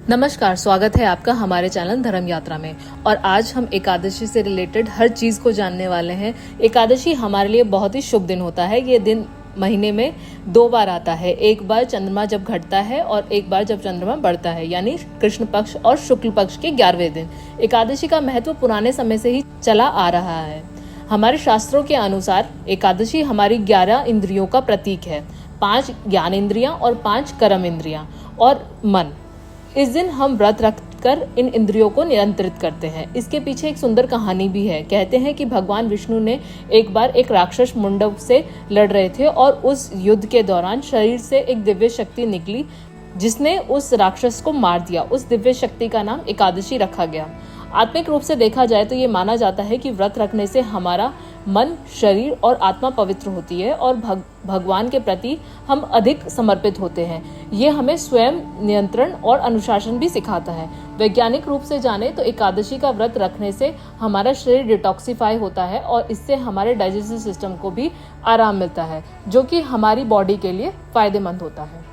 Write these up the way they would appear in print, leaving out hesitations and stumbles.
नमस्कार, स्वागत है आपका हमारे चैनल धर्म यात्रा में। और आज हम एकादशी से रिलेटेड हर चीज को जानने वाले हैं। एकादशी हमारे लिए बहुत ही शुभ दिन होता है। ये दिन महीने में 2 बार आता है, एक बार चंद्रमा जब घटता है और एक बार जब चंद्रमा बढ़ता है, यानी कृष्ण पक्ष और शुक्ल पक्ष के 11वें दिन। एकादशी का महत्व पुराने समय से ही चला आ रहा है। हमारे शास्त्रों के अनुसार एकादशी हमारी 11 इंद्रियों का प्रतीक है। 5 ज्ञान इंद्रियां और 5 कर्म इंद्रियां और मन। इस दिन हम व्रत रखकर इन इंद्रियों को नियंत्रित करते हैं। इसके पीछे एक सुंदर कहानी भी है। कहते हैं कि भगवान विष्णु ने एक बार एक राक्षस मुंडव से लड़ रहे थे और उस युद्ध के दौरान शरीर से एक दिव्य शक्ति निकली जिसने उस राक्षस को मार दिया। उस दिव्य शक्ति का नाम एकादशी रखा गया। आत्मिक रूप से देखा जाए तो ये माना जाता है कि व्रत रखने से हमारा मन, शरीर और आत्मा पवित्र होती है और भगवान के प्रति हम अधिक समर्पित होते हैं। ये हमें स्वयं नियंत्रण और अनुशासन भी सिखाता है। वैज्ञानिक रूप से जाने तो एकादशी का व्रत रखने से हमारा शरीर डिटॉक्सिफाई होता है और इससे हमारे डाइजेस्टिव सिस्टम को भी आराम मिलता है, जो कि हमारी बॉडी के लिए फायदेमंद होता है।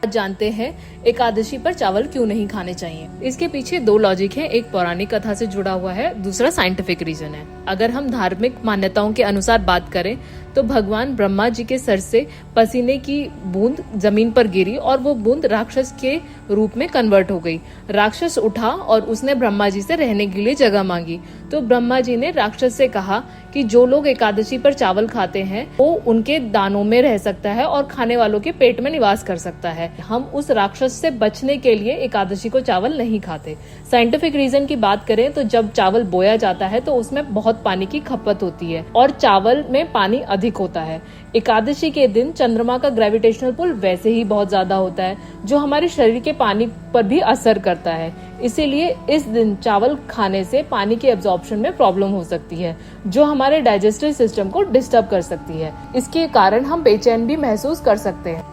जानते हैं एकादशी पर चावल क्यों नहीं खाने चाहिए। इसके पीछे 2 लॉजिक है। एक पौराणिक कथा से जुड़ा हुआ है, दूसरा साइंटिफिक रीजन है। अगर हम धार्मिक मान्यताओं के अनुसार बात करें तो भगवान ब्रह्मा जी के सर से पसीने की बूंद जमीन पर गिरी और वो बूंद राक्षस के रूप में कन्वर्ट हो गई। राक्षस उठा और उसने ब्रह्मा जी से रहने के लिए जगह मांगी। तो ब्रह्मा जी ने राक्षस से कहा कि जो लोग एकादशी पर चावल खाते हैं वो उनके दानों में रह सकता है और खाने वालों के पेट में निवास कर सकता है। हम उस राक्षस से बचने के लिए एकादशी को चावल नहीं खाते। साइंटिफिक रीजन की बात करें तो जब चावल बोया जाता है तो उसमें बहुत पानी की खपत होती है और चावल में पानी अधिक होता है। एकादशी के दिन चंद्रमा का ग्रेविटेशनल पुल वैसे ही बहुत ज्यादा होता है, जो हमारे शरीर के पानी पर भी असर करता है। इसीलिए इस दिन चावल खाने से पानी के एब्जॉर्प्शन में प्रॉब्लम हो सकती है, जो हमारे डाइजेस्टिव सिस्टम को डिस्टर्ब कर सकती है। इसके कारण हम बेचैन भी महसूस कर सकते हैं।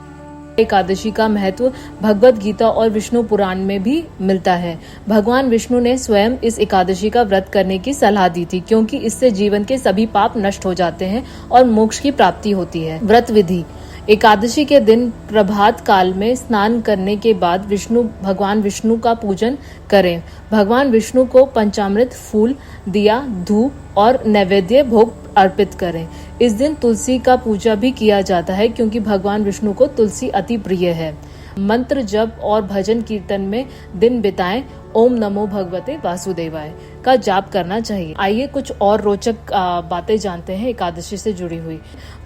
एकादशी का महत्व भगवत गीता और विष्णु पुराण में भी मिलता है। भगवान विष्णु ने स्वयं इस एकादशी का व्रत करने की सलाह दी थी, क्योंकि इससे जीवन के सभी पाप नष्ट हो जाते हैं और मोक्ष की प्राप्ति होती है। व्रत विधि: एकादशी के दिन प्रभात काल में स्नान करने के बाद भगवान विष्णु का पूजन करें। भगवान विष्णु को पंचामृत, फूल, दिया, धूप और नैवेद्य भोग अर्पित करें। इस दिन तुलसी का पूजा भी किया जाता है, क्योंकि भगवान विष्णु को तुलसी अति प्रिय है। मंत्र जप और भजन कीर्तन में दिन बिताएं। ओम नमो भगवते वासुदेवाय का जाप करना चाहिए। आइए कुछ और रोचक बातें जानते हैं एकादशी से जुड़ी हुई।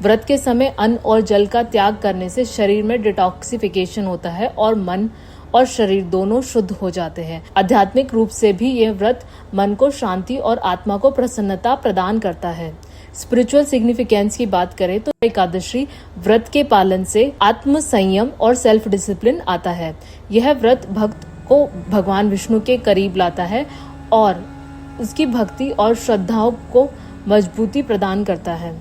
व्रत के समय अन्न और जल का त्याग करने से शरीर में डिटॉक्सिफिकेशन होता है और मन और शरीर दोनों शुद्ध हो जाते हैं। आध्यात्मिक रूप से भी यह व्रत मन को शांति और आत्मा को प्रसन्नता प्रदान करता है। स्पिरिचुअल सिग्निफिकेंस की बात करें तो एकादशी व्रत के पालन से आत्म संयम और सेल्फ डिसिप्लिन आता है। यह व्रत भक्त को भगवान विष्णु के करीब लाता है और उसकी भक्ति और श्रद्धाओं को मजबूती प्रदान करता है।